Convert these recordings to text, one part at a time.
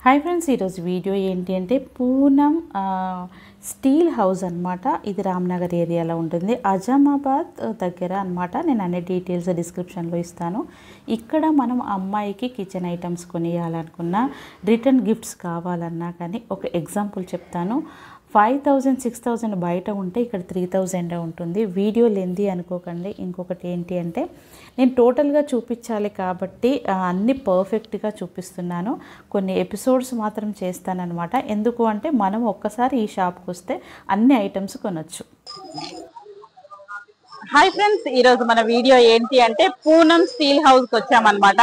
Hi friends, ఈరోజు video ఏంటి అంటే పూనం స్టీల్ హౌస్ అనమాట. ఇది రామ్నగర్ ఏరియాలో ఉంటుంది, అజామాబాద్ దగ్గర అనమాట. నేను అన్ని డీటెయిల్స్ డిస్క్రిప్షన్లో ఇస్తాను. ఇక్కడ మనం అమ్మాయికి కిచెన్ ఐటమ్స్ కొనియాలనుకున్నా, రిటర్న్ గిఫ్ట్స్ కావాలన్నా కానీ ఒక ఎగ్జాంపుల్ చెప్తాను. 5000 6000 బయట ఉంటే ఇక్కడ 3000 ఉంటుంది. వీడియో లెంది అనుకోకండి. ఇంకొకటి ఏంటి అంటే నేను టోటల్గా చూపించాలి కాబట్టి అన్నీ పర్ఫెక్ట్గా చూపిస్తున్నాను. కొన్ని ఎపిసోడ్స్ మాత్రం చేస్తానన్నమాట. ఎందుకు అంటే మనం ఒక్కసారి ఈ షాప్కి వస్తే అన్ని ఐటమ్స్ కొనొచ్చు. హాయ్ ఫ్రెండ్స్, ఈరోజు మన వీడియో ఏంటి అంటే పూనం స్టీల్ హౌస్కి వచ్చామన్నమాట.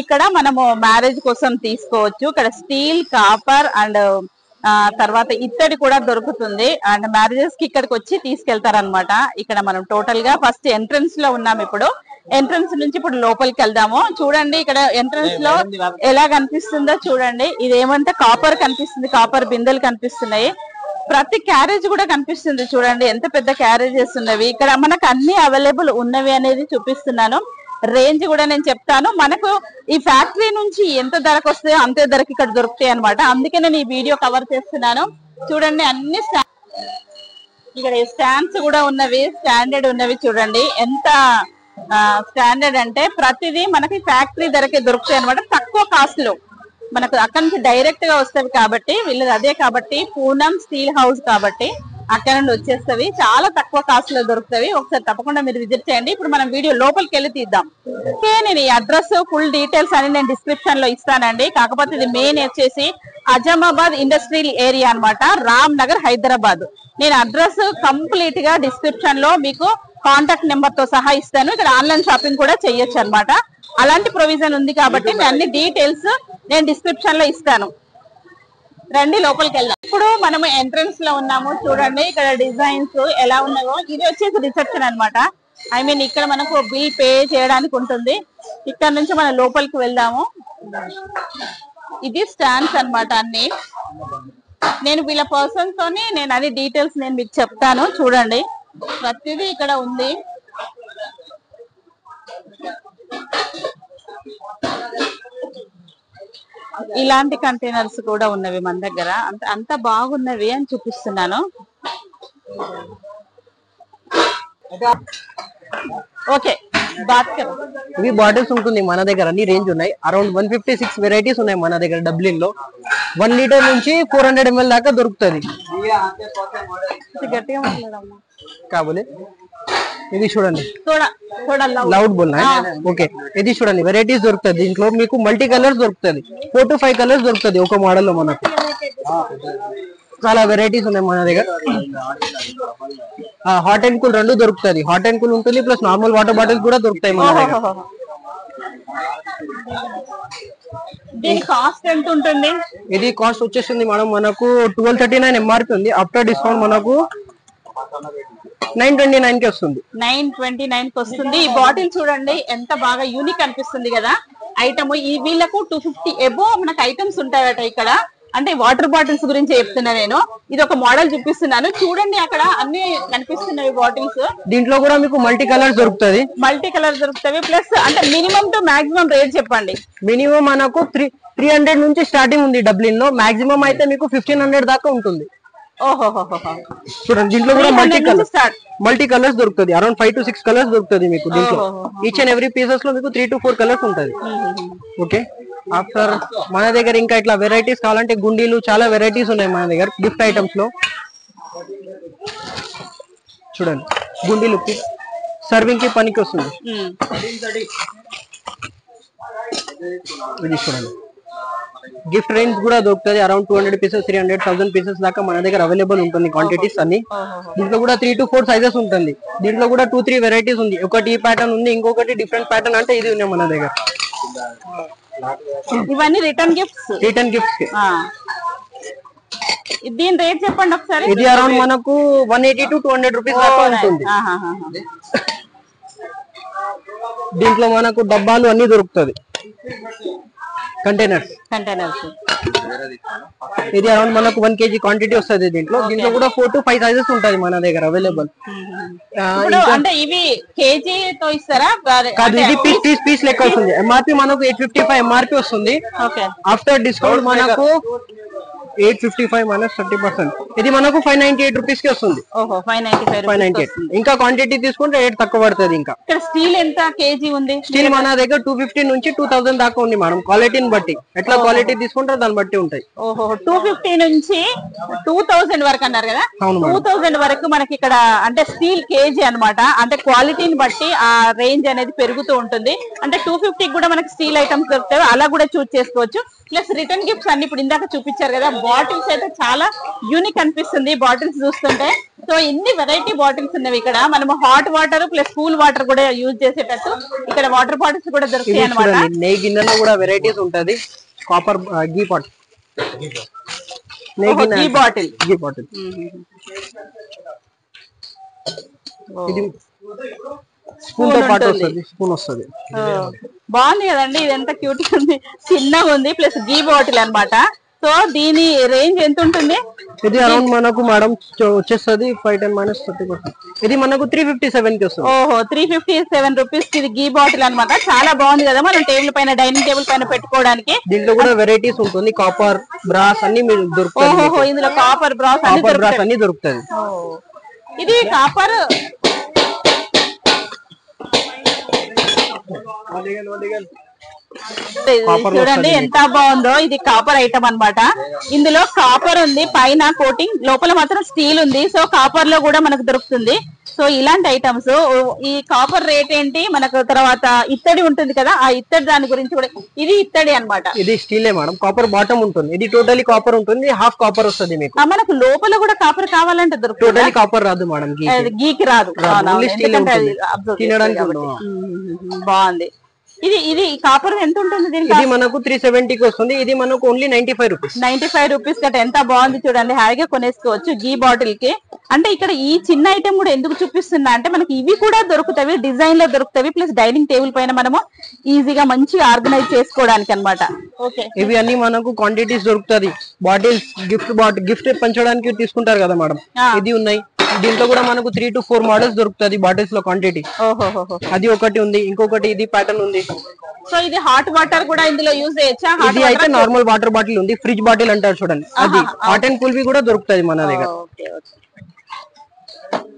ఇక్కడ మనము మ్యారేజ్ కోసం తీసుకోవచ్చు. ఇక్కడ స్టీల్, కాపర్ అండ్ తర్వాత ఇత్తడి కూడా దొరుకుతుంది. అండ్ మ్యారేజెస్ కి ఇక్కడికి వచ్చి తీసుకెళ్తారనమాట. ఇక్కడ మనం టోటల్ గా ఫస్ట్ ఎంట్రన్స్ లో ఉన్నాం. ఇప్పుడు ఎంట్రన్స్ నుంచి ఇప్పుడు లోపలికి వెళ్దాము. చూడండి ఇక్కడ ఎంట్రన్స్ లో ఎలా కనిపిస్తుందో చూడండి. ఇదేమంటే కాపర్ కనిపిస్తుంది, కాపర్ బిందెలు కనిపిస్తున్నాయి. ప్రతి క్యారేజ్ కూడా కనిపిస్తుంది. చూడండి ఎంత పెద్ద క్యారేజెస్ ఉన్నవి. ఇక్కడ మనకు అన్ని అవైలబుల్ ఉన్నవి అనేది చూపిస్తున్నాను. రేంజ్ కూడా నేను చెప్తాను. మనకు ఈ ఫ్యాక్టరీ నుంచి ఎంత ధరకు వస్తాయో అంతే ధరకి ఇక్కడ దొరుకుతాయి అనమాట. అందుకే నేను ఈ వీడియో కవర్ చేస్తున్నాను. చూడండి అన్ని ఇక్కడ స్టాండ్స్ కూడా ఉన్నవి, స్టాండర్డ్ ఉన్నవి. చూడండి ఎంత స్టాండర్డ్ అంటే ప్రతిదీ మనకి ఫ్యాక్టరీ ధరకే దొరుకుతాయి అనమాట. తక్కువ కాస్ట్ లో మనకు అక్కడి నుంచి డైరెక్ట్ గా వస్తుంది కాబట్టి వీళ్ళది అదే కాబట్టి పూనం స్టీల్ హౌస్ కాబట్టి అక్కడ నుండి వచ్చేస్తవి. చాలా తక్కువ కాస్ట్ లో దొరుకుతాయి. ఒకసారి తప్పకుండా మీరు విజిట్ చేయండి. ఇప్పుడు మనం వీడియో లోపలికి వెళ్ళి తీద్దాం. నేను ఈ అడ్రస్ ఫుల్ డీటెయిల్స్ అని నేను డిస్క్రిప్షన్ లో ఇస్తానండి. కాకపోతే ఇది మెయిన్ వచ్చేసి అజామాబాద్ ఇండస్ట్రియల్ ఏరియా అనమాట, రామ్ నగర్, హైదరాబాద్. నేను అడ్రస్ కంప్లీట్ గా డిస్క్రిప్షన్ లో మీకు కాంటాక్ట్ నెంబర్ తో సహా ఇస్తాను. ఇక్కడ ఆన్లైన్ షాపింగ్ కూడా చేయొచ్చు అనమాట. అలాంటి ప్రొవిజన్ ఉంది కాబట్టి అన్ని డీటెయిల్స్ నేను డిస్క్రిప్షన్ లో ఇస్తాను. రండి లోపలికి వెళ్దాం. ఇప్పుడు మనము ఎంట్రన్స్ లో ఉన్నాము. చూడండి ఇక్కడ డిజైన్స్ ఎలా ఉన్నాయో. ఇది వచ్చేసి రిసెప్షన్ అనమాట. ఐ మీన్ ఇక్కడ మనకు బిల్ పే చేయడానికి ఉంటుంది. ఇక్కడ నుంచి మనం లోపలికి వెళ్దాము. ఇది స్టాండ్స్ అనమాట. అన్ని నేను వీళ్ళ పర్సన్స్ తోని నేను అన్ని డీటెయిల్స్ నేను మీకు చెప్తాను. చూడండి ప్రతిదీ ఇక్కడ ఉంది. ఇలాంటి కంటైనర్స్ కూడా ఉన్నవి మన దగ్గర. అంత బాగున్నవి అని చూపిస్తున్నాను. ఓకే, ఇవి బాటిల్స్ ఉంటుంది మన దగ్గర. అన్ని రేంజ్ ఉన్నాయి. అరౌండ్ 156 వెరైటీస్ ఉన్నాయి మన దగ్గర. డబ్లిన్ లో 1 లీటర్ నుంచి 400 ml దాకా దొరుకుతుంది. కాబోలే ఇది చూడండి, లౌడ్ బోల్నా. ఓకే, ఇది చూడండి వెరైటీస్ దొరుకుతుంది. దీంట్లో మీకు మల్టీ కలర్స్ దొరుకుతుంది. 4 to 5 కలర్స్ దొరుకుతుంది ఒక మోడల్ లో. మనకు చాలా వెరైటీస్ ఉన్నాయి మన దగ్గర. హాట్ అండ్ కూల్ రెండు దొరుకుతుంది. హాట్ అండ్ కూల్ ఉంటుంది, ప్లస్ నార్మల్ వాటర్ బాటిల్స్ కూడా దొరుకుతాయి మన దగ్గర. దీని కాస్ట్ ఎంత ఉంటుంది? ఇది కాస్ట్ వచ్చేసింది మేడం మనకు 1239 ఎంఆర్పి ఉంది. ఆఫ్టర్ డిస్కౌంట్ మనకు 929 కి వస్తుంది. 929 కి వస్తుంది. ఈ బాటిల్ చూడండి ఎంత బాగా యూనిక్ అనిపిస్తుంది కదా ఐటమ్. ఈ వీళ్ళకు 250 ఎబో మనకు ఐటమ్స్ ఉంటాయట ఇక్కడ. అంటే వాటర్ బాటిల్స్ గురించి చెప్తున్నా నేను. ఇది ఒక మోడల్ చూపిస్తున్నాను. చూడండి అక్కడ అన్ని కనిపిస్తున్నాయి బాటిల్స్. దీంట్లో కూడా మీకు మల్టీ కలర్స్ దొరుకుతుంది. మల్టీ కలర్ దొరుకుతాయి. ప్లస్ అంటే మినిమం టు మాక్సిమం రేట్ చెప్పండి. మినిమం మనకు 300 నుంచి స్టార్టింగ్ ఉంది డబ్లిన్ లో. మాక్సిమం అయితే మీకు 1500 దాకా ఉంటుంది. చూడండి దీంట్లో కూడా మల్టీ కలర్స్ దొరుకుతుంది. అరౌండ్ 5 to 6 కలర్స్ దొరుకుతుంది మీకు దీంట్లో. ఈచ్ అండ్ ఎవ్రీ పీసెస్ లో మీకు 3 to 4 కలర్స్ ఉంటుంది. ఓకే, ఆఫ్టర్ మన దగ్గర ఇంకా ఇట్లా వెరైటీస్ కావాలంటే గుండీలు చాలా వెరైటీస్ ఉన్నాయి మన దగ్గర. గిఫ్ట్ ఐటమ్స్ లో చూడండి, గుండీలు సర్వింగ్ కి పనికి వస్తుంది. ఇది చూడండి గిఫ్ట్ రేంజ్ కూడా దొరుకుతుంది. అరౌండ్ 200 పీసెస్ 300,000 పీసెస్ దాకా మన దగ్గర అవైలబుల్ ఉంటుంది క్వాంటిటీస్ అన్ని. దీంట్లో కూడా 3 to 4 సైజెస్ ఉంటుంది. దీంట్లో కూడా 2-3 వెరైటీస్ ఉంది. ఒకటి ఈ ప్యాటర్న్ ఉంది, ఇంకొకటి డిఫరెంట్ ప్యాటర్న్ అంటే ఇది ఉన్నాయి మన దగ్గర. ఇవన్నీ రిటర్న్ గిఫ్ట్స్. దీని రేట్ చెప్పండి ఒకసారి. ఇది అరౌండ్ మనకు 180 to 200 రూపీస్ దాకా ఉంటుంది. దీంట్లో మనకు డబ్బాలు అన్ని దొరుకుతుంది. కంటైనర్స్ ఇది అరౌండ్ మనకు 1 kg క్వాంటిటీ వస్తుంది దీంట్లో కూడా 4 to 5 సైజెస్ ఉంటాయి మన దగ్గర అవైలబుల్. అంటే ఇవి కేజీ తో ఇస్తారా? కాదు, ఇది పీస్ లెక్క వస్తుంది. ఎంఆర్పి మనకు 855 ఎంఆర్పి వస్తుంది. ఆఫ్టర్ డిస్కౌంట్ మనకు 855 మైనస్ 30%. ఇది మనకు 598 రూపీస్ కి వస్తుంది. 598. ఇంకా క్వాంటిటీ తీసుకుంటే రేట్ తక్కువ పడుతుంది. ఇంకా స్టీల్ ఎంత కేజీ ఉంది? స్టీల్ మన దగ్గర 250 నుంచి 2000 దాకా ఉంది మేడం. క్వాలిటీని బట్టి ఎట్లా క్వాలిటీ తీసుకుంటారో దాన్ని బట్టి ఉంటాయి. 250 నుంచి 2000 వరకు అన్నారు కదా? 2000 వరకు మనకి ఇక్కడ అంటే స్టీల్ కేజీ అన్నమాట. అంటే క్వాలిటీని బట్టి ఆ రేంజ్ అనేది పెరుగుతూ ఉంటుంది. అంటే 250 కూడా మనకి స్టీల్ ఐటమ్స్ దొరుకుతాయి, అలా కూడా చూస్ చేసుకోవచ్చు. ప్లస్ రిటర్న్ గిఫ్ట్స్ అన్ని ఇప్పుడు ఇందాక చూపించారు కదా. బాటిల్స్ అయితే చాలా యూనిక్ అనిపిస్తుంది బాటిల్స్ చూస్తుంటే. సో ఇన్ని వెరైటీ బాటిల్స్ ఉన్నవి ఇక్కడ. మనం hot water plus cool water కూడా యూజ్ చేసేటట్టు ఇక్కడ వాటర్ బాటిల్స్ కూడా దొరుకుతాయి అన్నమాట. నెయ్యి గిన్నెలో కూడా వెరైటీస్ ఉంటది. కాపర్ గీ పాట్, గీ బాటిల్. ఇది స్పూన్ తో పాటు వస్తుంది. స్పూన్ వస్తుంది. బాగుంది కదండి. ఇది ఎంత క్యూట్ ఉంది, చిన్నగా ఉంది. ప్లస్ గీ బాటిల్ అన్నమాట. సో దీని రేంజ్ ఎంత ఉంటుంది? ఇది అరౌండ్ మనకు మేడం వచ్చేస్తుంది 510 మైనస్ 30%. ఇది మనకు 357 కి వస్తుంది. 357 రూపీస్ ఇది గీ బాటిల్ అన్నమాట. చాలా బాగుంది కదా, మనం టేబుల్ పైన డైనింగ్ టేబుల్ పైన పెట్టుకోవడానికి. దీంట్లో కూడా వెరైటీస్ ఉంటుంది. కాపర్ బ్రాస్ అన్ని దొరుకుతాయి. ఇందులో కాపర్ బ్రాస్ అన్ని దొరుకుతాయి. ఇది కాపర్ చూడండి ఎంత బాగుందో. ఇది కాపర్ ఐటమ్ అన్నమాట. ఇందులో కాపర్ ఉంది, పైన కోటింగ్, లోపల మాత్రం స్టీల్ ఉంది. సో కాపర్ లో కూడా మనకు దొరుకుతుంది. సో ఇలాంటి ఐటమ్స్. ఈ కాపర్ రేట్ ఏంటి మనకు? తర్వాత ఇత్తడి ఉంటుంది కదా, ఆ ఇత్తడి దాని గురించి కూడా. ఇది ఇత్తడి అన్నమాట. ఇది స్టీలే మేడం. కాపర్ బాటమ్ ఉంటుంది. ఇది టోటలీ కాపర్ ఉంటుంది. హాఫ్ కాపర్ వస్తుంది మీకు. మనకు లోపల కూడా కాపర్ కావాలంటే దొరుకుతుంది. టోటలీ కాపర్ రాదు మేడం. గీకి రాదు. బాగుంది. ఇది కాపర్ ఎంత ఉంటుంది దీనికి? ఇది మనకు 370 కి వస్తుంది. ఇది మనకు ఓన్లీ 95 రూపీస్. 95 rupees cut. ఎంత బాగుంది చూడండి, హాయిగా కొనేసుకోవచ్చు గీ బాటిల్ కి. అంటే ఇక్కడ ఈ చిన్న ఐటమ్ కూడా ఎందుకు చూపిస్తున్నా అంటే మనకి ఇవి కూడా దొరుకుతాయి, డిజైన్ లో దొరుకుతాయి. ప్లస్ డైనింగ్ టేబుల్ పైన మనము ఈజీగా మంచిగా ఆర్గనైజ్ చేసుకోవడానికి అన్నమాట. ఓకే, ఇవి అన్ని మనకు క్వాంటిటీస్ దొరుకుతుంది. బాటిల్స్ గిఫ్ట్ పంచడానికి తీసుకుంటారు కదా మేడం, ఇది ఉన్నాయి. దీంట్లో కూడా మనకు 3 to 4 మోడల్స్ దొరుకుతుంది బాటిల్స్ లో క్వాంటిటీ. అది ఒకటి ఉంది. ఇంకొకటి ఇది ప్యాటర్న్ ఉంది. సో ఇది హాట్ వాటర్ కూడా ఇందులో యూజ్ చేయొచ్చా? ఇది అయితే నార్మల్ వాటర్ బాటిల్ ఉంది. ఫ్రిడ్జ్ బాటిల్ అంటారు చూడండి, అది హాట్ అండ్ కూల్ కూడా దొరుకుతుంది మన దగ్గర.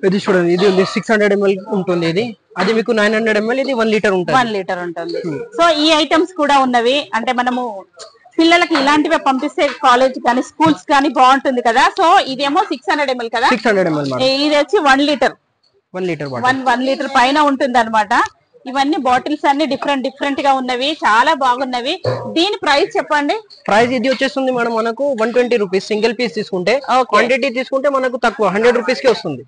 ఇది చూడండి, ఇది ఉంది 600 ml ఉంటుంది. ఇది అది మీకు 900 ml. ఇది 1 లీటర్ ఉంటుంది. 1 లీటర్ ఉంటుంది. సో ఈ ఐటమ్స్ కూడా ఉన్నవి. అంటే మనము పిల్లలకి ఇలాంటివి పంపిస్తే కాలేజ్ కానీ స్కూల్స్ కానీ బాగుంటుంది కదా. సో ఇదేమో 600 ml కదా. 600 ml. ఇది వచ్చి 1 లీటర్. 1 లీటర్ పైన ఉంటుంది అన్నమాట. ఇవన్నీ బాటిల్స్ అన్ని డిఫరెంట్ గా ఉన్నవి, చాలా బాగున్నవి. దీని ప్రైస్ చెప్పండి. ప్రైస్ ఇది వచ్చేస్తుంది మేడం మనకు 120 రూపీస్. సింగిల్ పీస్ తీసుకుంటే, క్వాంటిటీ తీసుకుంటే మనకు తక్కువ 100 రూపీస్ కి వస్తుంది.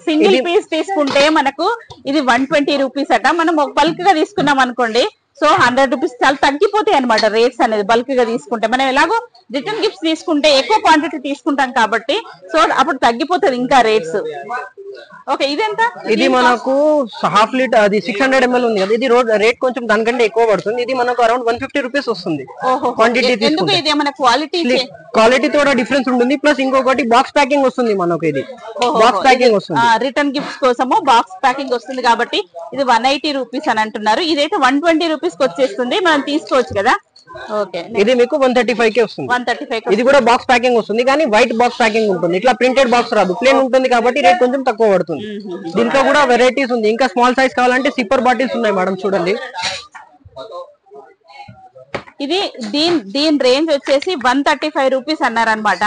సింగిల్ పీస్ తీసుకుంటే మనకు ఇది 120 రూపీస్ అట. మనం ఒక బల్క్ గా తీసుకున్నాం అనుకోండి, సో 100 రూపీస్ చాలా తగ్గిపోతాయి అనమాట రేట్స్ అనేది బల్క్ గా తీసుకుంటే. మనం ఎలాగో రిటర్న్ గిఫ్ట్స్ తీసుకుంటే ఎక్కువ క్వాంటిటీ తీసుకుంటాం కాబట్టి సో అప్పుడు తగ్గిపోతుంది ఇంకా రేట్స్. ఓకే, ఇదెంత? ఇది మనకు హాఫ్ లీటర్, అది 600 ml ఉంది కదా. ఇది రేట్ కొంచెం దానికంటే ఎక్కువ పడుతుంది. ఇది మనకు అరౌండ్ 150 రూపీస్ వస్తుంది క్వాంటిటీ తీసుకుంటే. ఇది మన క్వాలిటీ కూడా డిఫరెన్స్ ఉంటుంది. ప్లస్ ఇంకొకటి బాక్స్ ప్యాకింగ్ వస్తుంది మనకు. ఇది బాక్స్ ప్యాకింగ్ వస్తుంది. రిటర్న్ గిఫ్ట్స్ కోసము బాక్స్ ప్యాకింగ్ వస్తుంది కాబట్టి ఇది 180 రూపీస్ అని అంటున్నారు. ఇదైతే 120 రూపీస్ కి వచ్చేస్తుంది, మనం తీసుకోవచ్చు కదా. ఓకే, ఇది మీకు 135 కి వస్తుంది. 135. ఇది కూడా బాక్స్ ప్యాకింగ్ వస్తుంది, కానీ వైట్ బాక్స్ ప్యాకింగ్ ఉంటుంది. ఇట్లా ప్రింటెడ్ బాక్స్ రాదు, ప్లేన్ ఉంటుంది కాబట్టి రేట్ కొంచెం తక్కువ పడుతుంది. దీంట్లో కూడా వెరైటీస్ ఉంది. ఇంకా స్మాల్ సైజ్ కావాలంటే సిప్పర్ బాటిల్స్ ఉన్నాయి మేడం, చూడండి. ఇది దీని రేంజ్ వచ్చేసి 135 రూపీస్ అన్నారనమాట.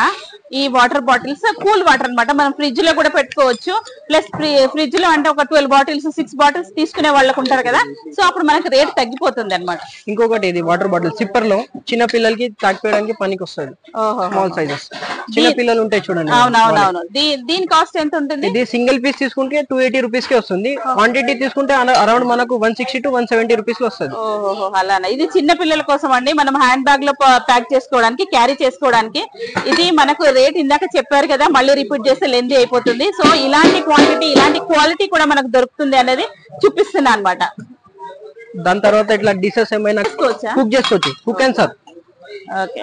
ఈ వాటర్ బాటిల్స్ కూల్ వాటర్ అన్నమాట. మనం ఫ్రిడ్జ్ లో కూడా పెట్టుకోవచ్చు. ప్లస్ ఫ్రిడ్జ్ లో అంటే ఒక 12 బాటిల్స్ 6 బాటిల్స్ తీసుకునే వాళ్ళకు ఉంటారు కదా, సో అప్పుడు మనకి రేట్ తగ్గిపోతుంది అనమాట. ఇంకొకటి ఇది వాటర్ బాటిల్ సిప్పర్ లో చిన్న పిల్లలకి తాగిపోయడానికి పనికి వస్తుంది. స్మాల్ సైజెస్ చిన్న పిల్లలు ఉంటాయి చూడండి. అవునవునవును. దీని కాస్ట్ ఎంత ఉంటుంది? ఇది సింగిల్ పీస్ తీసుకుంటే 280 రూపీస్ కి వస్తుంది. క్వాంటిటీ తీసుకుంటే అరౌండ్ మనకు 160 to 170 రూపీస్ లో వస్తుంది. అలానే ఇది చిన్న పిల్లల కోసం అండి. మనం హ్యాండ్ బ్యాగ్ లో ప్యాక్ చేసుకోవడానికి, క్యారీ చేసుకోవడానికి. ఇది మనకు రేట్ ఇందాక చెప్పారు కదా, మళ్ళీ రిపీట్ చేస్తే లెంతీ అయిపోతుంది. సో ఇలాంటి క్వాంటిటీ ఇలాంటి క్వాలిటీ కూడా మనకు దొరుకుతుంది అనేది చూపిస్తున్నా అనమాట. దాని తర్వాత ఇట్లా డిషెస్ ఏమైనా కుక్ చేసుకోవచ్చు. Cook and serve. ఓకే,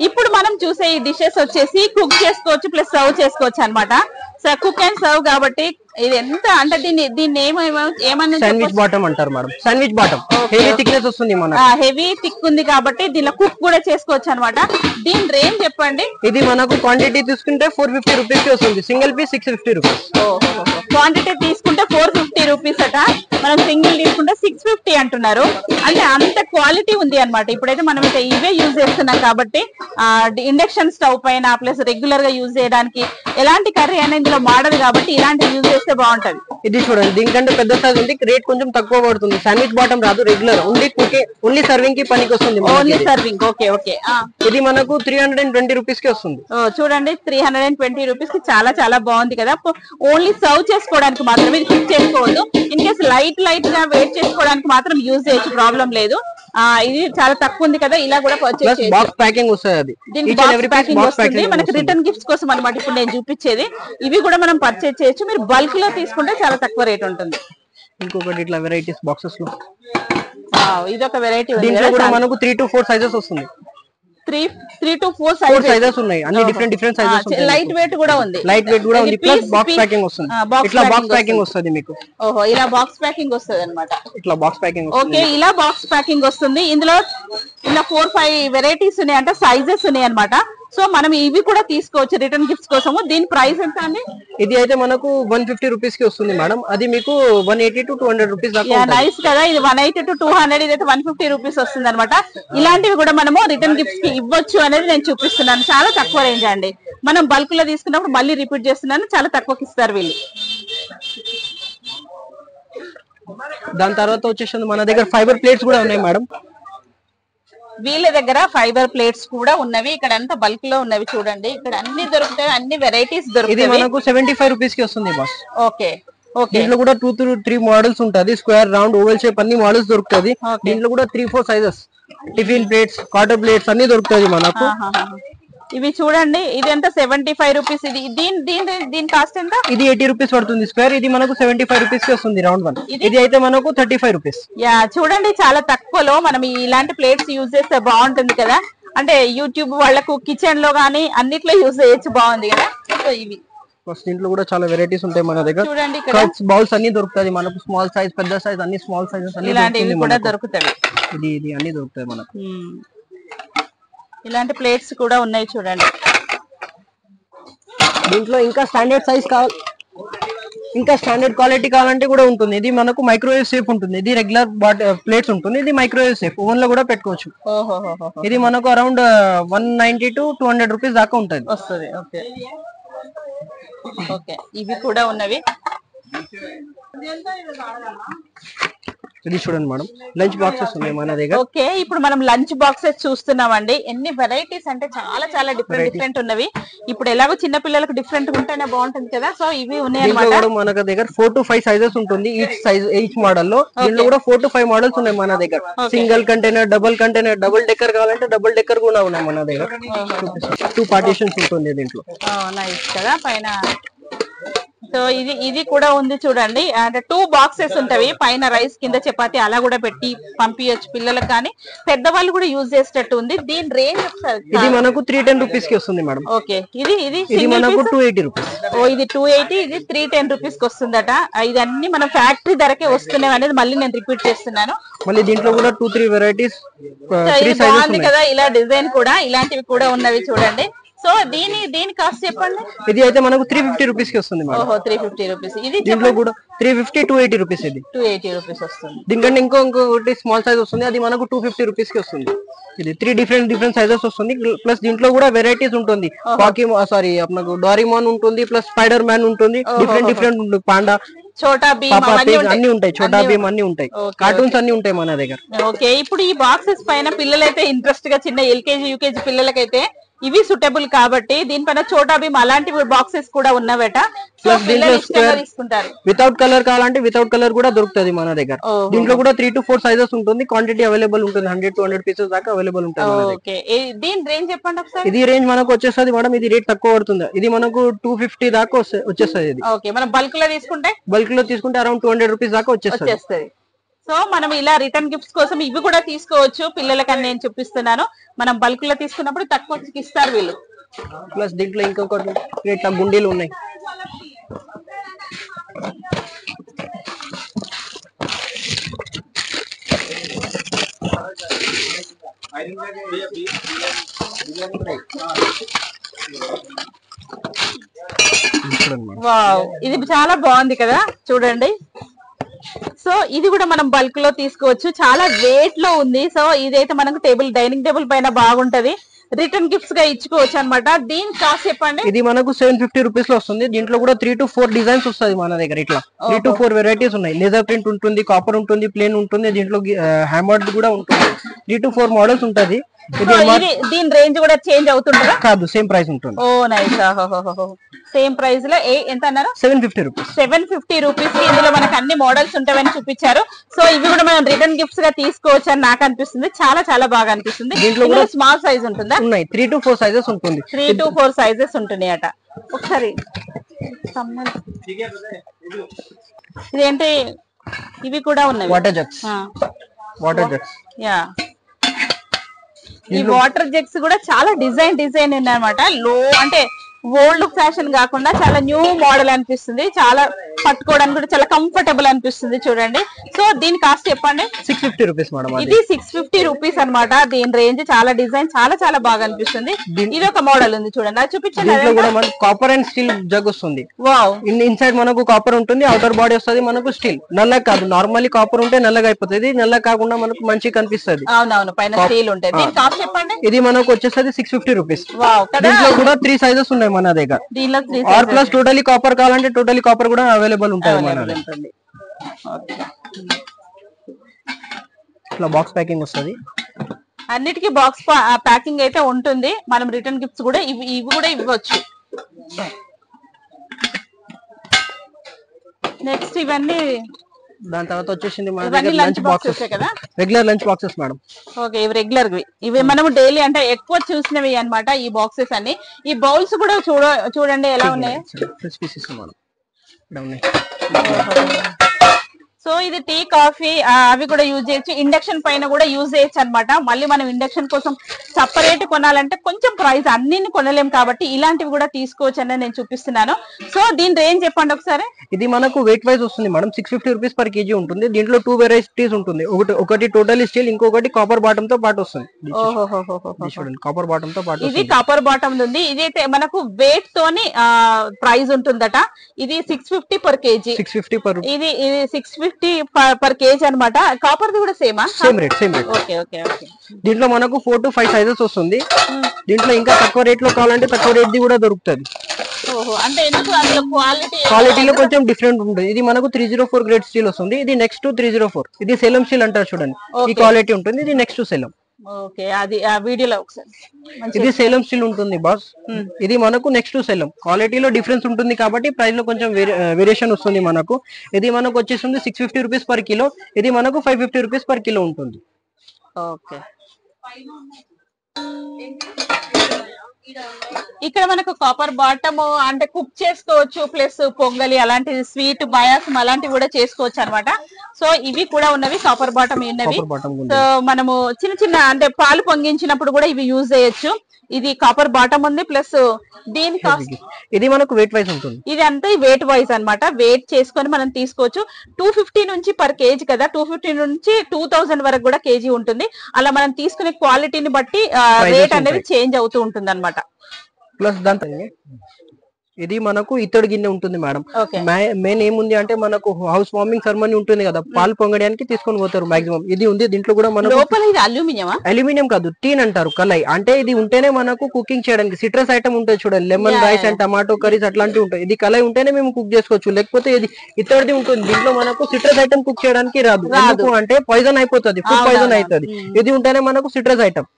ఇప్పుడు మనం చూసే ఈ డిషెస్ వచ్చేసి కుక్ చేసుకోవచ్చు ప్లస్ సర్వ్ చేసుకోవచ్చు అన్నమాట. సో కుక్ అండ్ సర్వ్ కాబట్టి ఇది ఎంత అంటే దీన్ని ఏమన్నా శాండ్విచ్ బాటమ్ అంటారు madam. Sandwich bottom heavy thickness వస్తుంది మన హెవీ థిక్ ఉంది కాబట్టి దీనిలో కుక్ కూడా చేసుకోవచ్చు అన్నమాట. దీని రేంజ్ చెప్పండి. ఇది మనకు క్వాంటిటీ తీసుకుంటే 450 రూపీస్ కి వస్తుంది. Single piece 650 rupees. క్వాంటిటీ తీసుకుంటే 450 రూపీస్ అట, మనం సింగిల్ తీసుకుంటే 650 అంటున్నారు. అంటే అంత క్వాలిటీ ఉంది అన్నమాట. ఇప్పుడైతే మనం అయితే ఇవే యూజ్ చేస్తున్నాం కాబట్టి ఇండక్షన్ స్టవ్ పైన ప్లస్ రెగ్యులర్ గా యూజ్ చేయడానికి ఎలాంటి కర్రీ అనేది ఇందులో మాడదు కాబట్టి ఇలాంటి యూజ్ చేస్తే బాగుంటది. ఇది చూడండి, దీనికంటే పెద్ద సైజ్ ఉంది, రేట్ కొంచెం తక్కువ పడుతుంది. శాండ్విచ్ బాటమ్ రాదు, రెగ్యులర్ ఓన్లీ సర్వింగ్ కి పనికి వస్తుంది. Only serving. Okay okay. ఇది మనకు 320 రూపీస్ కి వస్తుంది. చూడండి 320 రూపీస్ కి చాలా చాలా బాగుంది కదా. ఓన్లీ సర్వ్ చేసుకోవడానికి మాత్రం, ఇది కుక్ చేసుకోవద్దు. ఇన్ కేసు లైట్ గా వెయిట్ చేసుకోవడానికి మాత్రం యూజ్ చేయొచ్చు, ప్రాబ్లం లేదు. ఇది చాలా తక్కువ ఉంది కదా, ఇలా కూడా పర్చేస్ చేయొచ్చు. బాక్స్ ప్యాకింగ్ వస్తుంది. దీనికి బాక్స్ ప్యాకింగ్ వస్తుంది మనకి రిటర్న్ గిఫ్ట్స్ కోసం అన్నమాట. ఇప్పుడు నేను చూపించేది ఇవి కూడా మనం పర్చేస్ చేయొచ్చు. మీరు బల్క్ లో తీసుకుంటే చాలా తక్కువ రేట్ ఉంటుంది. ఇంకొకటి ఇట్లా వెరైటీస్ బాక్సెస్ లో ఇది ఒక వెరైటీ. దీంట్లో కూడా మనకు 3 to 4 సైజెస్ వస్తుంది. 3 to 4 సైజెస్ ఉన్నాయి. అన్ని డిఫరెంట్ సైజెస్ ఉన్నాయి. లైట్ వెయిట్ కూడా ఉంది. ప్లస్ బాక్స్ ప్యాకింగ్ వస్తుంది. ఇట్లా బాక్స్ ప్యాకింగ్ వస్తుంది మీకు. ఓహో, ఇలా బాక్స్ ప్యాకింగ్ వస్తుంది అన్నమాట. ఇట్లా బాక్స్ ప్యాకింగ్. ఓకే, ఇలా బాక్స్ ప్యాకింగ్ వస్తుంది. ఇందులో ఇలా 4-5 వెరైటీస్ ఉన్నాయి, అంటే సైజెస్ ఉన్నాయి అన్నమాట. సో మనం ఇవి కూడా తీసుకోవచ్చు రిటర్న్ గిఫ్ట్స్ కోసము. దీని ప్రైస్ ఎంత అండి? ఇది అయితే మనకు 150 రూపీస్ కి వస్తుంది మేడం. అది మీకు 180 to 200 రూపీస్ దాకా. నైస్ కదా. ఇది 180 to 200, ఇదైతే 150 రూపీస్ వస్తుంది అనమాట. ఇలాంటివి కూడా మనము రిటర్న్ గిఫ్ట్స్ కి ఇవ్వచ్చు అనేది నేను చూపిస్తున్నాను. చాలా తక్కువ రేంజ్ అండి. మనం బల్క్ లో తీసుకున్నప్పుడు మళ్ళీ రిపీట్ చేస్తున్నాను, చాలా తక్కువకి ఇస్తారు వీళ్ళు. దాని తర్వాత వచ్చేసి మన దగ్గర ఫైబర్ ప్లేట్స్ కూడా ఉన్నాయి మేడం. వీళ్ళ దగ్గర ఫైబర్ ప్లేట్స్ కూడా ఉన్నవి. ఇక్కడ అంతా బల్క్ లో ఉన్నవి చూడండి. ఇక్కడ అన్ని దొరుకుతాయి, అన్ని వెరైటీస్ దొరుకుతాయి. ఇది మనకు 75 రూపీస్ కి వస్తుంది బాస్. Okay okay. దీంట్లో కూడా 2 to 3 మోడల్స్ ఉంటది. స్క్వేర్, రౌండ్, ఓవెల్ షేప్ అన్ని మోడల్స్ దొరుకుతుంది. దీంట్లో కూడా 3-4 sizes, tiffin plates, quarter plates అన్ని దొరుకుతాయి మనకు. ఇవి చూడండి, ఇది ఎంత 75 రూపీస్. ఇది దీని కాస్ట్ ఎంత? ఇది 80 రూపీస్ పడుతుంది స్క్వేర్. ఇది మనకు 75 రూపీస్ కి వస్తుంది రౌండ్ వన్. ఇది అయితే మనకు 35 రూపీస్. యా చూడండి, చాలా తక్కువలో మనం ఇలాంటి ప్లేట్స్ యూజ్ చేస్తే బాగుంటుంది కదా. అంటే యూట్యూబ్ వాళ్ళకు కిచెన్ లో గానీ అన్నిట్లో యూజ్ చేయొచ్చు, బాగుంది కదా. సో ఇవి దీంట్లో కూడా చాలా వెరైటీస్ ఉంటాయి మన దగ్గర. చూడండి, కప్స్, బౌల్స్ అన్ని దొరుకుతాయి మనకు. స్మాల్ సైజ్, పెద్ద సైజ్, అన్ని స్మాల్ సైజెస్ అన్ని ఇలాంటివి కూడా దొరుకుతాయి. ఇది అన్ని దొరుకుతాయి మనకు. ఇలాంటి ప్లేట్స్ కూడా ఉన్నాయి చూడండి. దీంట్లో ఇంకా స్టాండర్డ్ సైజ్ కావాలి, ఇంకా స్టాండర్డ్ క్వాలిటీ కావాలంటే కూడా ఉంటుంది. ఇది మనకు మైక్రోవేవ్ సేఫ్ ఉంటుంది. ఇది రెగ్యులర్ ప్లేట్స్ ఉంటుంది. ఇది మైక్రోవేవ్ సేఫ్, ఓవెన్ లో కూడా పెట్టుకోవచ్చు. ఇది మనకు అరౌండ్ 190 to 200 రూపీస్ దాకా ఉంటుంది వస్తుంది. Okay okay. ఇవి కూడా ఉన్నవి. ఇది చూడండి మేడం, లంచ్ బాక్సెస్ ఉన్నాయి మన దగ్గర. ఓకే, ఇప్పుడు మనం లంచ్ బాక్సెస్ చూస్తున్నామండి. ఎన్ని వెరైటీస్ అంటే చాలా చాలా డిఫరెంట్ ఉన్నవి. ఇప్పుడు ఎలాగో చిన్న పిల్లలకు డిఫరెంట్ ఉంటేనే బాగుంటుంది కదా. సో ఇవి ఉన్నాయి అన్నమాట. మన దగ్గర 4 to 5 సైజెస్ ఉంటుంది ఈచ్ మోడల్ లో. దీంట్లో కూడా 4 to 5 మోడల్స్ ఉన్నాయి మన దగ్గర. Single container, double container, double decker కావాలంటే డబుల్ డెక్కర్ కూడా ఉన్నాయి మన దగ్గర. 2 పార్టీషన్స్ ఉంటుంది దీంట్లో. నైస్ కదా పైన. సో ఇది కూడా ఉంది చూడండి. అంటే 2 బాక్సెస్ ఉంటాయి, పైన రైస్ కింద చపాతి అలా కూడా పెట్టి పంపించచ్చు పిల్లలకు, కానీ పెద్దవాళ్ళు కూడా యూజ్ చేసేటట్టు ఉంది. దీని రేంజ్ ఇది మనకు 310 రూపీస్ కి వస్తుంది మేడం. ఓకే. ఇది మనకు 280 రూపీస్. ఇది 280, ఇది 310 రూపీస్ కి వస్తుందట. ఇదన్నీ మన ఫ్యాక్టరీ ధరకే వస్తున్నాయి అనేది మళ్ళీ నేను రిపీట్ చేస్తున్నాను. మళ్ళీ దీంట్లో కూడా 2-3 వెరైటీస్ బాగుంది కదా. ఇలా డిజైన్ కూడా ఇలాంటివి కూడా ఉన్నవి చూడండి. సో దీని కాస్ట్ చెప్పండి. ఇది అయితే మనకు 350 రూపీస్ కి వస్తుంది మేడం. ఓహో, 350 రూపీస్. ఇది దీంట్లో కూడా 350, 280 రూపీస్. ఇది 280 రూపీస్ వస్తుంది. దీనికంటే ఇంకొకటి స్మాల్ సైజ్ వస్తుంది, అది మనకు 250 రూపీస్ కి వస్తుంది. ఇది 3 డిఫరెంట్ సైజెస్ వస్తుంది. ప్లస్ దీంట్లో కూడా వెరైటీస్ ఉంటుంది. మనకు డోరేమోన్ ఉంటుంది, ప్లస్ స్పైడర్ మ్యాన్ ఉంటుంది, డిఫరెంట్ ఉంటుంది. పాండా, చోటా భీమ్ అన్ని ఉంటాయి. చోటా భీమ్ అన్ని ఉంటాయి. కార్టూన్స్ అన్ని ఉంటాయి మన దగ్గర. ఓకే, ఇప్పుడు ఈ బాక్సెస్ పైన పిల్లలైతే ఇంట్రెస్ట్ గా, చిన్న LKG UKG పిల్లలకైతే ఇవి సూటబుల్ కాబట్టి దీనిపైన చోటా భీమ్ అలాంటి బాక్సెస్ కూడా ఉన్నవట. తీసుకుంటారు. వితౌట్ కలర్ కావాలంటే వితౌట్ కలర్ కూడా దొరుకుతుంది మన దగ్గర. దీంట్లో కూడా 3 to 4 సైజెస్ ఉంటుంది. క్వాంటిటీ అవైలబుల్ ఉంటుంది. 100-200 పీసెస్ దాకా అవైలబుల్ ఉంటుంది. దీని రేంజ్ చెప్పండి ఒకసారి. ఇది రేంజ్ మనకు వచ్చేస్తుంది మేడం. ఇది రేట్ తక్కువ పడుతుంది. ఇది మనకు 250 దాకా వచ్చేస్తుంది. ఓకే, మనం బల్క్ లో తీసుకుంటే అరౌండ్ 200 రూపీస్ దాకా వచ్చేస్తుంది. సో మనం ఇలా రిటర్న్ గిఫ్ట్స్ కోసం ఇవి కూడా తీసుకోవచ్చు పిల్లలకని నేను చూపిస్తున్నాను. మనం బల్క్ లో తీసుకున్నప్పుడు తక్కువకి ఇస్తారు వీళ్ళు. ప్లస్ దీంట్లో ఇంకొకటి ఇట్లా గుండీలు ఉన్నాయి. వావ్, ఇది చాలా బాగుంది కదా చూడండి. సో ఇది కూడా మనం బల్క్ లో తీసుకోవచ్చు, చాలా వెయిట్ లో ఉంది. సో ఇదైతే మనకు డైనింగ్ టేబుల్ పైన బాగుంటది, రిటర్న్ గిఫ్ట్స్ గా ఇచ్చుకోవచ్చు అనమాట. దీని కాస్ట్ చెప్పండి. ఇది మనకు 750 రూపీస్ లో వస్తుంది. దీంట్లో కూడా 3 to 4 డిజైన్స్ వస్తుంది మన దగ్గర. ఇట్లా 3 to 4 వెరైటీస్ ఉన్నాయి. లేజర్ ప్రింట్ ఉంటుంది, కాపర్ ఉంటుంది, ప్లేన్ ఉంటుంది, దీంట్లో హ్యామర్డ్ కూడా ఉంటుంది. 3 to 4 మోడల్స్ ఉంటది. దీని రేంజ్ కూడా చేంజ్ అవుతుంటుందా? కాదు, సేమ్ ప్రైస్ ఉంటుంది. ఓ నైస్. సేమ్ ప్రైస్ లో ఎంత అన్నారు? 750 రూపీస్. 750 రూపీస్ కి ఇందులో మనకు అన్ని మోడల్స్ ఉంటాయని చూపించారు. సో ఇవి కూడా మనం రిటర్న్ గిఫ్ట్స్ గా తీసుకోవచ్చు అని నాకు అనిపిస్తుంది. చాలా చాలా బాగా అనిపిస్తుంది. దీంట్లో కూడా స్మాల్ సైజ్ ఉంటుందా? ఉన్నాయి, 3 to 4 సైజెస్ ఉంటుంది. 3 to 4 సైజెస్ ఉంటున్నాయి అట. ఒకసారి ఇదేంటి, ఇవి కూడా ఉన్నాయి వాటర్ జగ్స్. యా, ఈ వాటర్ జగ్స్ కూడా చాలా డిజైన్ ఉన్నాయన్నమాట. లో అంటే ఓల్డ్ ఫ్యాషన్ కాకుండా చాలా న్యూ మోడల్ అనిపిస్తుంది. చాలా పట్టుకోవడానికి కూడా చాలా కంఫర్టబుల్ అనిపిస్తుంది చూడండి. సో దీని కాస్ట్ చెప్పండి. 650 రూపీస్ మేడం. ఇది 650 రూపీస్ అనమాట. దీని రేంజ్ చాలా డిజైన్ చాలా బాగా అనిపిస్తుంది. ఇది ఒక మోడల్ ఉంది చూడండి, అది చూపించండి. కాపర్ అండ్ స్టీల్ జగ్ వస్తుంది. వావ్, ఇన్సైడ్ మనకు కాపర్ ఉంటుంది, అవుటర్ బాడీ వస్తుంది మనకు స్టీల్. నల్లగా కాదు, నార్మల్లీ కాపర్ ఉంటే నల్లగా అయిపోతుంది. నల్ల కాకుండా మనకు మంచిగా కనిపిస్తుంది. అవునవును, పైన స్టీల్ ఉంటుంది. దీని కాస్ట్ చెప్పండి. ఇది మనకు వచ్చేసరికి 650 రూపీస్. వావ్, దీంట్లో కూడా 3 సైజెస్ ఉన్నాయి మన దగ్గర. ఆర్ ప్లస్ టోటలీ కాపర్ కావాలంటే టోటలీ కాపర్ కూడా అవైలబుల్ ఉంటుంది. ఇట్లా బాక్స్ ప్యాకింగ్ వస్తుంది. అన్నిటికీ బాక్స్ ప్యాకింగ్ అయితే ఉంటుంది. మనం రిటర్న్ గిఫ్ట్స్ కూడా ఇవి కూడా ఇవ్వచ్చు. నెక్స్ట్ ఇవన్నీ దాని తర్వాత వచ్చేసింది మన దగ్గర లంచ్ బాక్సెస్ కదా, regular lunch boxes madam. Okay, ఇవి రెగ్యులర్ ఇవి మనం డైలీ అంటే ఎక్కువ చూసినవి అన్నమాట ఈ బాక్సెస్ అన్ని. ఈ బౌల్స్ కూడా చూడండి ఎలా ఉన్నాయి. సో ఇది టీ కాఫీ అవి కూడా యూజ్ చేయొచ్చు. ఇండక్షన్ పైన కూడా యూజ్ చేయొచ్చు అనమాట. మళ్ళీ మనం ఇండక్షన్ కోసం సపరేట్ కొనాలంటే కొంచెం ప్రైస్ అన్ని కొనలేం కాబట్టి ఇలాంటివి కూడా తీసుకోవచ్చు అని నేను చూపిస్తున్నాను. సో దీని రేంజ్ చెప్పండి ఒకసారి. ఇది మనకు వెయిట్ వైజ్ వస్తుంది మేడం. 650 రూపీస్ పర్ కేజీ ఉంటుంది. దీంట్లో 2 వెరైటీస్ ఉంటుంది. ఒకటి టోటల్ స్టీల్, ఇంకొకటి కాపర్ బాటమ్ తో పాటు వస్తుంది. చూడండి, కాపర్ బాటమ్ తో పాటు. ఇది కాపర్ బాటమ్ ఉంది. ఇదైతే మనకు వెయిట్ తోని ప్రైస్ ఉంటుందట. ఇది 650 పర్ కేజీ. 650 పర్. ఇది 650 పర్ కేజీ అనమాట. కాపర్ ది కూడా same rate. Okay okay okay. దీంట్లో మనకు 4 to 5 సైజెస్ వస్తుంది. దీంట్లో ఇంకా తక్కువ రేట్ లో కావాలంటే తక్కువ రేట్ ది కూడా దొరుకుతుంది. అంటే ఎందుకు అందులో క్వాలిటీలో కొంచెం డిఫరెంట్ ఉంటుంది. ఇది మనకు 304 గ్రేడ్ స్టీల్ వస్తుంది. ఇది నెక్స్ట్ 304. ఇది సేలం స్టీల్ అంటారు చూడండి, ఈ క్వాలిటీ ఉంటుంది. ఇది నెక్స్ట్ సేలం. ఓకే, అది ఆ వీడియోలో ఒకసారి. ఇది సేలం స్టీల్ ఉంటుంది బాస్. ఇది మనకు నెక్స్ట్ సేలం. క్వాలిటీలో డిఫరెన్స్ ఉంటుంది కాబట్టి ప్రైస్ లో కొంచెం వేరియేషన్ వస్తుంది మనకు. ఇది మనకు వచ్చేస్తుంది 650 రూపీస్ పర్ కిలో. ఇది మనకు 550 రూపీస్ పర్ కిలో ఉంటుంది. ఓకే, ఇక్కడ మనకు కాపర్ బాటమ్ అంటే కుక్ చేసుకోవచ్చు, ప్లస్ పొంగలి అలాంటి స్వీట్ పాయసం అలాంటివి కూడా చేసుకోవచ్చు అనమాట. సో ఇవి కూడా ఉన్నవి, కాపర్ బాటమ్ ఉన్నవి. సో మనము చిన్న అంటే పాలు పొంగించినప్పుడు కూడా ఇవి యూజ్ చేయొచ్చు. ఇది కాపర్ బాటమ్ ఉంది, ప్లస్ దీని కాస్ట్ ఇది మనకు వెయిట్ వైజ్ ఉంటుంది. ఇది అంతా వెయిట్ వైజ్ అన్నమాట. వెయిట్ చేసుకొని మనం తీసుకోవచ్చు. 250 నుంచి పర్ కేజీ కదా, 250 నుంచి 2000 వరకు కూడా కేజీ ఉంటుంది. అలా మనం తీసుకునే క్వాలిటీని బట్టి రేట్ అనేది చేంజ్ అవుతూ ఉంటుంది అనమాట. ప్లస్ దాని ఇది మనకు ఇత్తడి గిన్నె ఉంటుంది మేడం. మెయిన్ ఏముంది అంటే మనకు హౌస్ వార్మింగ్ సెరమనీ ఉంటుంది కదా, పాలు పొంగడానికి తీసుకొని పోతారు మాక్సిమం. ఇది ఉంది. దీంట్లో కూడా మనకు అల్యూమినియం కాదు, టీన్ అంటారు, కళాయి. అంటే ఇది ఉంటేనే మనకు కుకింగ్ చేయడానికి. సిట్రస్ ఐటమ్ ఉంటుంది చూడండి, lemon rice and tomato curries అట్లాంటివి ఉంటాయి. ఇది కళాయి ఉంటేనే మేము కుక్ చేసుకోవచ్చు. లేకపోతే ఇది ఇత్తడిది ఉంటుంది. దీంట్లో మనకు సిట్రస్ ఐటమ్ కుక్ చేయడానికి రాదు. ఎందుకు అంటే పాయిజన్ అయిపోతుంది, ఫుడ్ పాయిజన్ అవుతుంది. ఇది ఉంటేనే మనకు సిట్రస్ ఐటమ్.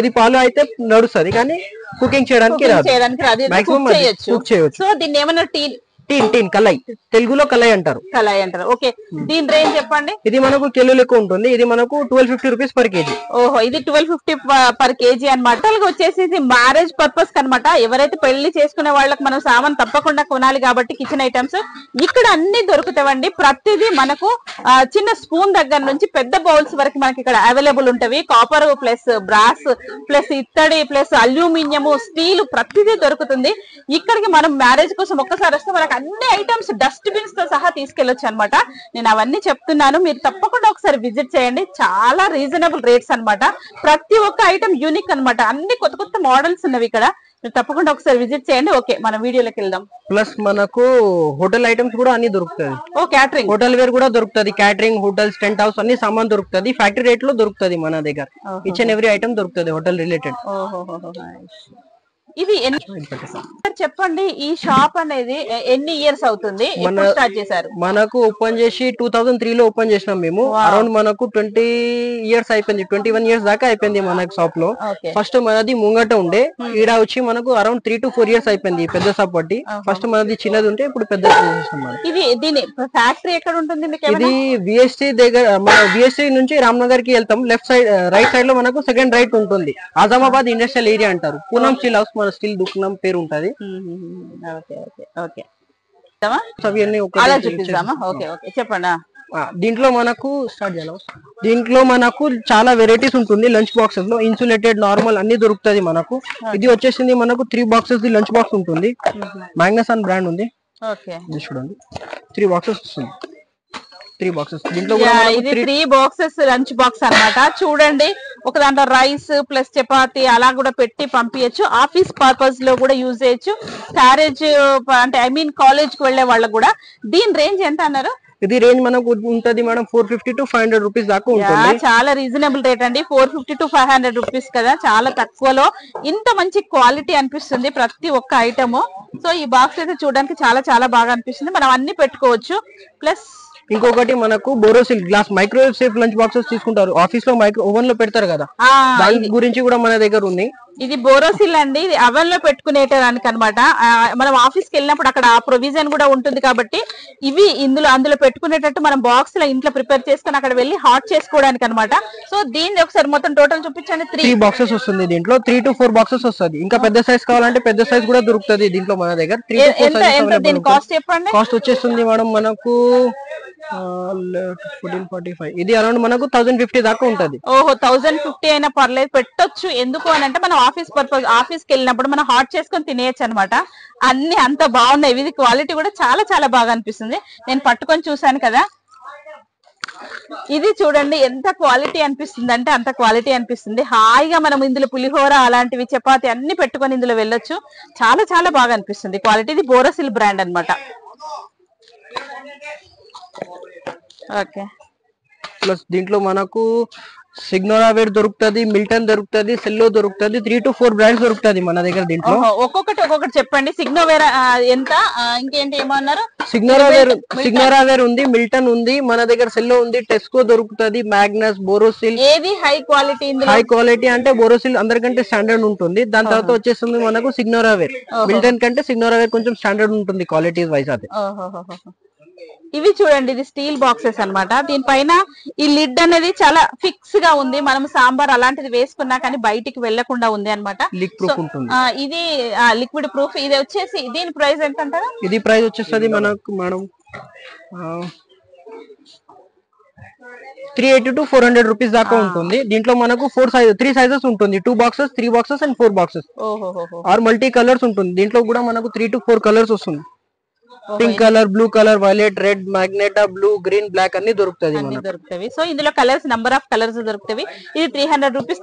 ఇది పాలు అయితే నడుస్తుంది కానీ కుకింగ్ చేయడానికి రాదు. మాక్సిమం కుక్ చేయొచ్చు. సో దీన్ని ఏమన్నా టీన్ కలై, తెలుగులో కలై అంటారు. ఓకే, దీని రేంజ్ చెప్పండి. ఇది మనకు కిలో లెక్క ఉంటుంది. ఇది మనకు 1250 రూపీస్ పర్ కేజీ. ఓహో, ఇది 1250 పర్ కేజీ అనమాట. వచ్చేసి ఇది మ్యారేజ్ పర్పస్ అనమాట. ఎవరైతే పెళ్లి చేసుకునే వాళ్ళకి మనం సామాన్ తప్పకుండా కొనాలి కాబట్టి కిచెన్ ఐటమ్స్ ఇక్కడ అన్ని దొరుకుతావండి. ప్రతిదీ మనకు చిన్న స్పూన్ దగ్గర నుంచి పెద్ద బౌల్స్ వరకు మనకి ఇక్కడ అవైలబుల్ ఉంటవి. కాపర్ ప్లస్ బ్రాస్ ప్లస్ ఇత్తడి ప్లస్ అల్యూమినియం స్టీల్ ప్రతిదీ దొరుకుతుంది. ఇక్కడికి మనం మ్యారేజ్ కోసం ఒక్కసారి వస్తే మనకు అన్ని ఐటమ్స్ డస్ట్ బిన్స్ తో సహా తీసుకెళ్లొచ్చు అనమాట. నేను అవన్నీ చెప్తున్నాను, మీరు తప్పకుండా ఒకసారి విజిట్ చేయండి. చాలా రీజనబుల్ రేట్స్ అన్నమాట. ప్రతి ఒక్క ఐటమ్ యూనిక్ అన్నమాట. అన్ని కొత్త కొత్త మోడల్స్ ఉన్నవి ఇక్కడ. మీరు తప్పకుండా ఒకసారి విజిట్ చేయండి. ఓకే, మన వీడియోలోకి వెళ్దాం. ప్లస్ మనకు హోటల్ ఐటమ్స్ కూడా అన్ని దొరుకుతాయి. ఓ క్యాటరింగ్, హోటల్ వేర్ కూడా దొరుకుతుంది. క్యాటరింగ్, హోటల్స్, టెంట్ హౌస్ అన్ని సామాన్ దొరుకుతుంది. ఫ్యాక్టరీ రేట్ లో దొరుకుతుంది మన దగ్గర. ఈచ్ అండ్ ఎవ్రీ ఐటమ్ దొరుకుతుంది హోటల్ రిలేటెడ్. ఇది చెప్పండి, ఈ షాప్ అనేది ఎన్ని ఇయర్స్ అవుతుంది, స్టార్ట్ చేశారు? మనకు ఓపెన్ చేసి 2003 లో ఓపెన్ చేసినాం మేము. అరౌండ్ మనకు 20 ఇయర్స్ అయిపోయింది, 21 ఇయర్స్ దాకా అయిపోయింది మనకు షాప్ లో. ఫస్ట్ మనది ముంగట ఉండే, ఈడ వచ్చి మనకు అరౌండ్ 3 to 4 ఇయర్స్ అయిపోయింది పెద్ద షాప్ బట్టి. ఫస్ట్ మనది చిన్నది ఉంటే ఇప్పుడు పెద్ద చేసినాం. ఇది దీని ఫ్యాక్టరీ ఎక్కడ ఉంటుంది? ఇది విఎస్టీ దగ్గర, మన విఎస్టీ నుంచి రామ్నగర్ కి వెళ్తాం. లెఫ్ట్ సైడ్ రైట్ సైడ్ లో మనకు సెకండ్ రైట్ ఉంటుంది. ఆజామాబాద్ ఇండస్ట్రియల్ ఏరియా అంటారు. పూనం స్టీల్ హౌస్, మన స్టీల్ దుకాణం పేరు ఉంటది. చెప్పండి. దీంట్లో మనకు స్టార్ట్ చేయాలి. దీంట్లో మనకు చాలా వెరైటీస్ ఉంటుంది. లంచ్ బాక్సెస్ లో ఇన్సులేటెడ్, నార్మల్ అన్ని దొరుకుతుంది మనకు. ఇది వచ్చేసింది మనకు 3 బాక్సెస్ లంచ్ బాక్స్ ఉంటుంది. మ్యాగ్నస్ అని బ్రాండ్ ఉంది. చూడండి, 3 బాక్సెస్ వస్తుంది. 3 బాక్సెస్. దీంట్లో 3 బాక్సెస్ లంచ్ బాక్స్ అన్నమాట. చూడండి, ఒక దాంట్లో రైస్ ప్లస్ చపాతి అలా కూడా పెట్టి పంపించచ్చు. ఆఫీస్ పర్పస్ లో కూడా యూజ్ చేయొచ్చు. క్యారేజ్ అంటే ఐ మీన్ కాలేజ్ కి వెళ్లే వాళ్ళకు కూడా. దీని రేంజ్ ఎంత అన్నారు? ఇది రేంజ్ మనకు ఉంటది మేడం 450 to 500 రూపీస్ దాకా ఉంటుంది. చాలా రీజనబుల్ రేట్ అండి. 450 to 500 రూపీస్ కదా, చాలా తక్కువలో ఇంత మంచి క్వాలిటీ అనిపిస్తుంది ప్రతి ఒక్క ఐటమ్. సో ఈ బాక్స్ అయితే చూడడానికి చాలా చాలా బాగా అనిపిస్తుంది. మనం అన్ని పెట్టుకోవచ్చు. ప్లస్ ఇంకొకటి మనకు Borosil glass microwave safe lunch boxes తీసుకుంటారు. ఆఫీస్ లో మైక్రో ఓవెన్ లో పెడతారు కదా, దాని గురించి కూడా మన దగ్గర ఉంది. ఇది బోరోసిల్ అండి. ఇది అవెన్ లో పెట్టుకునేటానికి అనమాట. మనం ఆఫీస్ కి వెళ్ళినప్పుడు అక్కడ ఆ ప్రొవిజన్ కూడా ఉంటుంది కాబట్టి ఇవి అందులో పెట్టుకునేటట్టు మనం బాక్స్ లో ఇంట్లో ప్రిపేర్ చేసుకుని అక్కడ వెళ్ళి హాట్ చేసుకోవడానికి అనమాట. సో దీన్ని ఒకసారి మొత్తం టోటల్ చూపించండి. 3 బాక్సెస్ వస్తుంది. దీంట్లో 3 to 4 బాక్సెస్ వస్తుంది. ఇంకా పెద్ద సైజ్ కావాలంటే పెద్ద సైజ్ కూడా దొరుకుతుంది దీంట్లో మన దగ్గర. 3 to 4 సైజ్. దీని కాస్ట్ చెప్పండి. కాస్ట్ వచ్చేస్తుంది మేడం మనకు 1445. ఇది అరౌండ్ మనకు 1050 దాకా ఉంటది. ఓహో, 1050 అయినా పర్లేదు, పెట్టొచ్చు. ఎందుకు అని అంటే మనం ఆఫీస్ కి వెళ్ళినప్పుడు మనం హాట్ చేసుకొని తినేయచ్చు అనమాట. అన్ని అంత బాగున్నాయి. ఇది క్వాలిటీ కూడా చాలా చాలా బాగా అనిపిస్తుంది. నేను పట్టుకొని చూసాను కదా. ఇది చూడండి ఎంత క్వాలిటీ అనిపిస్తుంది అంటే అంత క్వాలిటీ అనిపిస్తుంది. హాయిగా మనం ఇందులో పులిహోర అలాంటివి చపాతి అన్ని పెట్టుకొని ఇందులో వెళ్ళొచ్చు. చాలా చాలా బాగా అనిపిస్తుంది క్వాలిటీ. ఇది బోరోసిల్ బ్రాండ్ అనమాట. ఓకే, ప్లస్ దీంట్లో మనకు సిగ్నోరా వేర్ దొరుకుతుంది, మిల్టన్ దొరుకుతుంది, సెల్లో దొరుకుతుంది. 3 to 4 బ్రాండ్స్ దొరుకుతుంది మన దగ్గర. దీంట్లో ఒక్కొక్కటి చెప్పండి. సిగ్నోవేర్ ఎంత, ఇంకేంటి ఏమన్నారు? సిగ్నోరా వేర్ ఉంది, మిల్టన్ ఉంది మన దగ్గర, సెల్లో ఉంది, టెస్కో దొరుకుతుంది, మ్యాగ్నస్, బోరోసిల్. ఏది హై క్వాలిటీ? హై క్వాలిటీ అంటే బోరోసిల్ అందరికంటే స్టాండర్డ్ ఉంటుంది. దాని తర్వాత వచ్చేస్తుంది మనకు సిగ్నోరా వేర్. మిల్టన్ కంటే సిగ్నోరా వేర్ కొంచెం స్టాండర్డ్ ఉంటుంది క్వాలిటీ వైజ్. అది ఇవి చూడండి, ఇది స్టీల్ బాక్సెస్ అన్నమాట. దీనిపైన ఈ లిడ్ అనేది చాలా ఫిక్స్ గా ఉంది. మనం సాంబార్ అలాంటిది వేసుకున్నా కానీ బయటికి వెళ్లకుండా ఉంది అనమాట. ఇది లిక్విడ్ ప్రూఫ్. ఇది వచ్చేసి దీని ప్రైస్ ఎంత అంటారా? ఇది ప్రైస్ వచ్చేస్తుంది మనకు మేడం 380 to 400 రూపీస్ దాకా ఉంటుంది. దీంట్లో మనకు 3 సైజెస్ ఉంటుంది. 2 boxes, 3 boxes and 4 boxes. Or multi colours ఉంటుంది. దీంట్లో కూడా మనకు 3 to 4 కలర్స్ వస్తుంది. Pink colour, blue colour, violet, red, magenta, blue, green, black అన్ని దొరుకుతాయి. సో ఇందులో కలర్స్, నంబర్ ఆఫ్ కలర్స్ దొరుకుతాయి. ఇది 300 రూపీస్,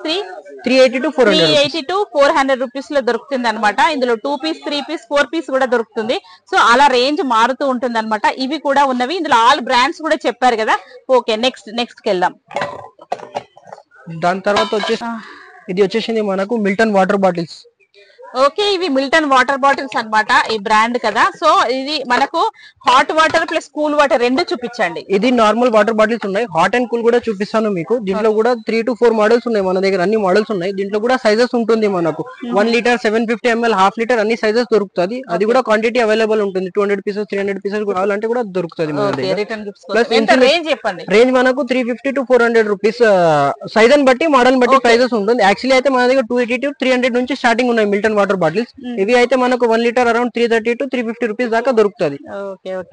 380 to 400 రూపీస్ లో దొరుకుతుంది అనమాట. ఇందులో 2 పీస్, 3 పీస్, 4 పీస్ కూడా దొరుకుతుంది. సో అలా రేంజ్ మారుతూ ఉంటుంది అనమాట. ఇవి కూడా ఉన్నవి. ఇందులో ఆల్ బ్రాండ్స్ కూడా చెప్పారు కదా. ఓకే, నెక్స్ట్ కి వెళ్దాం. దాని తర్వాత వచ్చేసి ఇది వచ్చేసింది మనకు మిల్టన్ వాటర్ బాటిల్స్. ఓకే, ఇవి మిల్టన్ వాటర్ బాటిల్స్ అన్నమాట, ఈ బ్రాండ్ కదా. సో ఇది మనకు hot water plus cool water రెండు చూపించండి. ఇది నార్మల్ వాటర్ బాటిల్స్ ఉన్నాయి, హాట్ అండ్ కూల్ కూడా చూపిస్తాను మీకు. దీంట్లో కూడా 3 to 4 మోడల్స్ ఉన్నాయి మన దగ్గర, అన్ని మోడల్స్ ఉన్నాయి. దీంట్లో కూడా సైజెస్ ఉంటుంది మనకు 1 లీటర్, 750 ml, హాఫ్ లీటర్ అన్ని సైజెస్ దొరుకుతుంది. అది కూడా క్వాంటిటీ అవైలబుల్ ఉంటుంది. 200 పీసెస్ 300 పీసెస్ కావాలంటే కూడా దొరుకుతుంది మన దగ్గర. రేంజ్ మనకు 350 to 400 రూపీస్, సైజ్ అని బట్టి మోడల్ బట్టి ప్రైజెస్ ఉంటుంది. యాక్చువల్లీ అయితే మన దగ్గర 280 to 300 నుంచి స్టార్టింగ్ ఉన్నాయి మిల్టన్ వాటర్ బాటిల్స్. ఇవి అయితే మనకు 1 లీటర్ అరౌండ్ 330 to 350 రూపీస్ దాకా దొరుకుతుంది.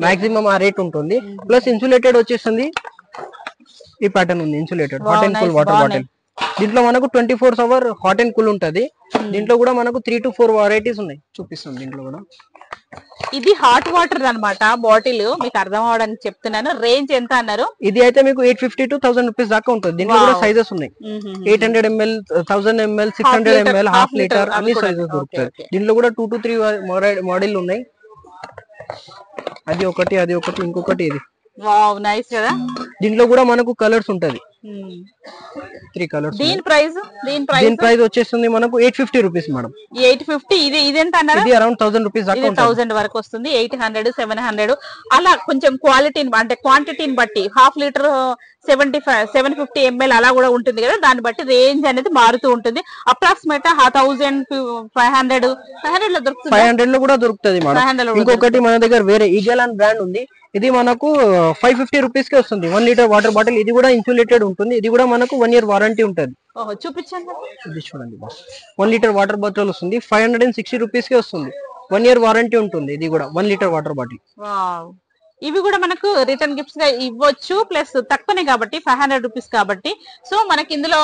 మాక్సిమం ఆ రేట్ ఉంటుంది. ప్లస్ ఇన్సులేటెడ్ వచ్చేస్తుంది, ఈ ప్యాటర్న్ ఉంది insulated hot and cool water bottle. దీంట్లో మనకు 24 hours హాట్ అండ్ కూల్ ఉంటది. దీంట్లో కూడా మనకు 3 to 4 వెరైటీస్ ఉన్నాయి, చూపిస్తాం దీంట్లో కూడా. ఇది హాట్ వాటర్ అన్నమాట బాటిల్, మీకు అర్థం అవడానికి చెప్తున్నాను. రేంజ్ ఎంత అన్నారు? ఇది అయితే మీకు 850 to 1000 రూపీస్ దాకా ఉంటుంది. దీంట్లో కూడా సైజెస్ ఉన్నాయి, 800 ml, 1000 ml, 600 ml, half litre అన్ని సైజెస్ దొరుకుతాయి. దీంట్లో కూడా 2 to 3 మోడల్ ఉన్నాయి. అది ఒకటి, అది ఒకటి, ఇంకొకటి ఇది. వావ్, నైస్ కదా. దీంట్లో కూడా మనకు కలర్స్ ఉంటది, 3 కలర్స్. దీని ప్రైస్ వచ్చేస్తుంది మనకు 850 రూపీస్ మేడం. 850. ఇది ఎంత అన్నారు? ఇది అరౌండ్ 1000 రూపీస్ దాకా ఉంటుంది. 1000 వరకు వస్తుంది. 800, 700 అలా కొంచెం క్వాలిటీని అంటే క్వాంటిటీని బట్టి హాఫ్ లీటర్ 750 ml అలా కూడా ఉంటుంది కదా, దాన్ని బట్టి రేంజ్ అనేది మారుతూ ఉంటుంది. అప్రాక్సిమేట్ 1500 లో దొరుకుతుంది. 500 లో కూడా దొరుకుతుంది మేడం. ఇంకొకటి మన దగ్గర వేరే ఈగల్ అని బ్రాండ్ ఉంది. ఇది మనకు 550 రూపీస్ కి వస్తుంది, 1 లీటర్ వాటర్ బాటిల్. ఇది కూడా ఇన్సులేటెడ్ ఉంటుంది. ఇది కూడా మనకు 1 year వారంటీ ఉంటుంది. చూపించండి. ఇది చూడండి, 1 లీటర్ వాటర్ బాటిల్ వస్తుంది, 560 రూపీస్ కి వస్తుంది. 1 year వారంటీ ఉంటుంది. ఇది కూడా 1 లీటర్ వాటర్ బాటిల్. ఇవి కూడా మనకు రిటర్న్ గిఫ్ట్స్ గా ఇవ్వచ్చు. ప్లస్ తక్కువనే కాబట్టి 500 రూపీస్ కాబట్టి. సో మనకి ఇందులో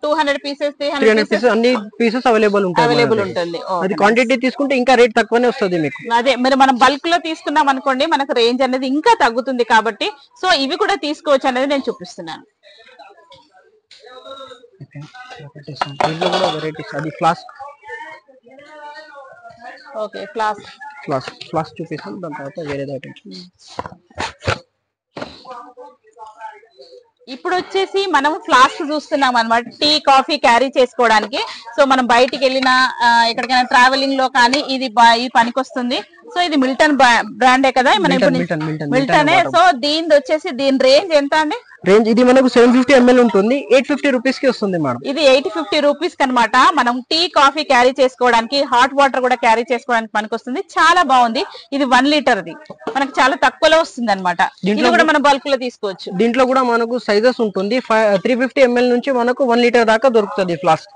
200 పీసెస్, 300 పీసెస్ అన్ని పీసెస్ అవైలబుల్ ఉంటుంది. అది క్వాంటిటీ తీసుకుంటే ఇంకా రేట్ తక్కువనే వస్తుంది మీకు. అదే మరి మనం బల్క్ లో తీసుకున్నాం అనుకోండి, మనకు రేంజ్ అనేది ఇంకా తగ్గుతుంది కాబట్టి. సో ఇవి కూడా తీసుకోవచ్చు అనేది నేను చూపిస్తున్నాను. దీంట్లో కూడా వెరైటీస్. అది ఫ్లాస్క్. ఓకే, ఫ్లాస్క్ చూపిస్తాం. దాని తర్వాత వేరే ఐటమ్స్. ఇప్పుడు వచ్చేసి మనం ఫ్లాస్క్ చూస్తున్నాం అన్నమాట, టీ కాఫీ క్యారీ చేసుకోవడానికి. సో మనం బయటికి వెళ్ళినా ఎక్కడికైనా ట్రావెలింగ్ లో కానీ ఇది పనికి వస్తుంది. సో ఇది మిల్టన్ బ్రాండే కదా, మనం ఇప్పుడు మిల్టనే. సో దీని వచ్చేసి దీని రేంజ్ ఎంత అండి? రేంజ్ ఇది మనకు 750 ml ఉంటుంది, 850 రూపీస్ కి వస్తుంది మేడం. ఇది 850 రూపీస్ అనమాట. మనం టీ కాఫీ క్యారీ చేసుకోవడానికి, హాట్ వాటర్ కూడా క్యారీ చేసుకోవడానికి పనికి వస్తుంది. చాలా బాగుంది. ఇది 1 లీటర్, అది మనకు చాలా తక్కువలో వస్తుంది అనమాట. దీంట్లో కూడా మనం బల్క్ లో తీసుకోవచ్చు. దీంట్లో కూడా మనకు సైజెస్ ఉంటుంది. 350 ml నుంచి మనకు 1 లీటర్ దాకా దొరుకుతుంది ఫ్లాస్క్.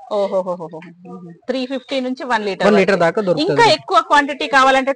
350 నుంచి 1 లీటర్ దాకా దొరుకుతుంది. ఇంకా ఎక్కువ క్వాంటిటీ కావాలంటే